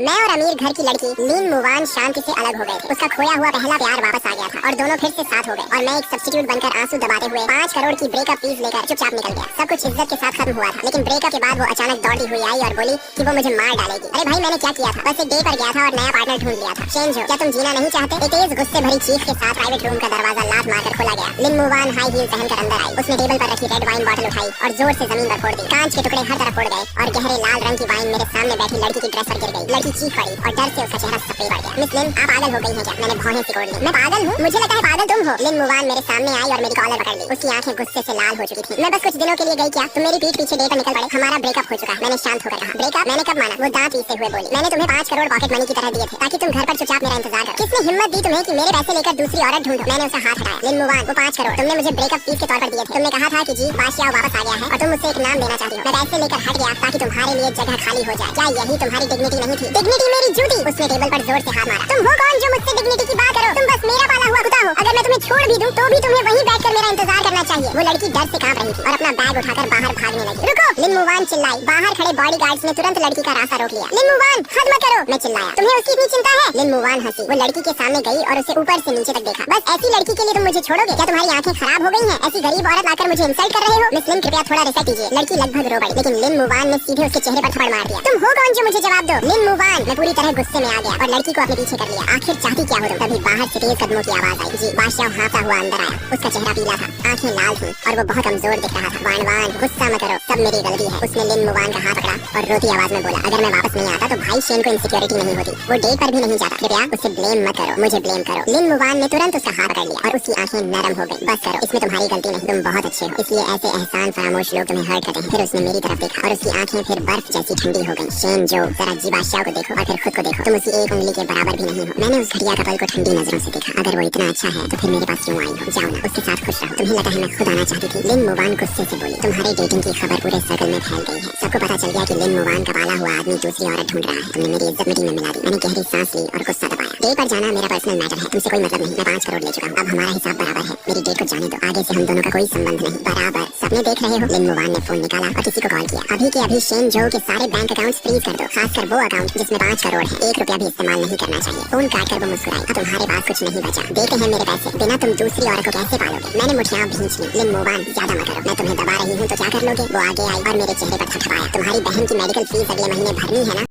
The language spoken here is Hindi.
मैं और अमीर घर की लड़की लीन मुवान शांति से अलग हो गए थे। उसका खोया हुआ पहला प्यार वापस आ गया था और दोनों फिर से साथ हो गए। और मैं एक सब्स्टिट्यूट बनकर आंसू दबाते हुए 5 करोड़ की ब्रेकअप फीस लेकर चुपचाप निकल गया। सब कुछ इज्जत के साथ खत्म हुआ था, लेकिन ब्रेकअप के बाद वो अचानक दौड़ती हुई आई और बोली कि वो मुझे मार डालेगी। अरे भाई, मैंने क्या किया था? बस एक डे पर गया था और नया पार्टनर ढूंढ लिया था। चेंज हो, क्या तुम जीना नहीं चाहते? एक तेज गुस्से भरी चीख के साथ प्राइवेट रूम का दरवाजा लात मारकर खोला गया। लीन मुवान हाई हील पहनकर अंदर आई। उसने टेबल पर रखी रेड वाइन बॉटल उठाई और जोर से जमीन पर फोड़ दी। कांच के टुकड़े हर तरफ उड़ गए और गहरे लाल रंग की वाइन मेरे सामने बैठी लड़की की ड्रेस पर गिर गई। लड़की चीख पड़ी और डर से उसका चेहरा सफेद पड़ गया। मिस लिन, आप पागल हो गई हैं क्या? मैंने भौहें सिकोड़ ली। मैं पागल हूँ? मुझे लगा है पागल तुम हो। लीन मुवान मेरे सामने आई और मेरी कॉलर पकड़ ली। उसकी आंखें गुस्से से लाल हो चुकी थी। मैं बस कुछ दिनों के लिए गई क्या? तुम मेरी पीठ पीछे डे पर निकल पड़े। हमारा ब्रेकअप हो चुका है। मैंने शांत होकर कहा। ब्रेकअप? मैंने कब माना? वो दांत पीसते हुए बोली। मैंने तुम्हें 5 करोड़ पॉकेट मनी की तरह दिए थे ताकि तुम घर पर चुपचाप मेरा इंतजार करो। किसने हिम्मत दी तुम्हें कि मेरे पैसे लेकर दूसरी औरत ढूंढो? मैंने उसका हाथ हटाया। लीन मुवान, वो 5 करोड़ तुमने मुझे ब्रेकअप फीस के तौर पर दिए थे। तुमने कहा था कि जी बादशाह वापस आ गया है और तुम मुझसे एक नाम देना चाहती हो। मैं पैसे लेकर हट गया ताकि तुम्हारे लिए जगह खाली हो जाए। क्या यही तुम्हारी डिग्निटी नहीं थी? डिग्निटी मेरी जूती! उसने टेबल पर जोर से हाथ मारा। तुम हो कौन जो मुझसे डिग्निटी की बात करो? तुम बस मेरा पाला हुआ कुत्ता हो। अगर मैं तुम्हें छोड़ भी दूं तो भी तुम्हें वहीं बैठकर मेरा इंतजार करना चाहिए। वो लड़की डर से कांप रही थी और अपना बैग उठाकर बाहर भागने लगी। रुको! लीन मुवान चिल्लाई। बाहर खड़े बॉडीगार्ड्स ने तुरंत लड़की का रास्ता रोक लिया। लीन मुवान, हद मत करो! मैं चिल्लाया। तुम्हें उसकी इतनी चिंता है? लीन मुवान हंसी। वो लड़की के सामने गई और उसे ऊपर से नीचे तक देखा। बस ऐसी लड़की के लिए तुम मुझे छोड़ोगे? क्या तुम्हारी आंखें खराब हो गई हैं? ऐसी गरीब औरत लाकर मुझे इंसल्ट कर रहे हो? मिस लिन, कृपया थोड़ा रिस्पेक्ट कीजिए। लड़की लगभग रो पड़ी, लेकिन लीन मुवान ने सीधे उसके चेहरे पर थप्पड़ मार दिया। तुम हो कौन जो मुझे जवाब दो? लीन मुवान! मैं पूरी तरह गुस्से में आ गया और लड़की को अपने पीछे कर लिया। आखिर चाहती क्या हो तुम? तभी बाहर से तेज कदमों की आवाज आई। जी बादशाह हाँफता हुआ अंदर आया। उसका चेहरा पीला था, आंखें लाल थीं और वो बहुत कमजोर दिख रहा था। वान वान, गुस्सा मत करो, सब मेरी गलती है। उसने लीन मुवान का हाथ पकड़ा और रोती आवाज में बोला, अगर मैं वापस नहीं आता तो भाई शेन को इनसिक्योरिटी नहीं होती। वो डेट पर भी नहीं जाता। कृपया उसे ब्लेम मत करो, मुझे ब्लेम करो। लीन मुवान ने तुरंत उसका हाथ पकड़ लिया और उसकी आंखें नरम हो गई। बस करो, इसमें तुम्हारी गलती नहीं, तुम बहुत अच्छे हो, इसलिए ऐसे एहसान फरामोश लोग तुम्हें हर्ट करते हैं। फिर उसने मेरी तरफ देखा और उसकी आंखें फिर बर्फ जैसी ठंडी हो गई। शेन जो, जरा जी बादशाह को देखो और फिर खुद को देखो। तुम उसकी एक उंगली के बराबर भी नहीं हो। मैंने उस घड़िया कपल को ठंडी नजरों से देखा। अगर वो इतना अच्छा है तो फिर मेरे पास क्यों आई हो? जाओ ना, उसके साथ खुश रहो। तुम्हें लगा है मैं खुद आना चाहती थी? लीन मुवान गुस्से से बोली। तुम्हारी डेटिंग की खबर पूरे सर्कल में फैल गई है। सबको पता चल गया कि लीन मुवान का पाला हुआ आदमी दूसरी औरत ढूंढ रहा है। तुमने मेरी इज्जत मिट्टी में मिला दी। मैंने गहरी सांस ली और गुस्सा दबाया। डेट पर जाना मेरा पर्सनल मैटर है, तुमसे कोई मतलब नहीं। मैं 5 करोड़ ले चुका हूँ, अब हमारा हिसाब बराबर है। मेरी डेट को जाने दो, आगे से हम दोनों का कोई संबंध नहीं। बराबर सपने देख रहे हो? लीन मुवान ने फोन निकाला और किसी को कॉल किया। अभी के अभी शेन जो के सारे बैंक अकाउंट्स फ्रीज कर दो, खासकर वो अकाउंट जिसमें 5 करोड़ है। 1 रुपया भी इस्तेमाल नहीं करना चाहिए। फोन काट कर वो मुस्कुराई। अब तुम्हारे पास कुछ नहीं बचा। देते हैं मेरे पैसे, बिना तुम दूसरी औरत को कैसे पालोगे? मैंने मुठियां भींच ली। लीन मुवान, ज्यादा मत करो, मैं तुम्हें दबा रही हूँ तो क्या कर लोगे? वो आगे आई और मेरे चेहरे पर थपथपाया। तुम्हारी बहन की मेडिकल फीस अगले महीने भरनी है ना?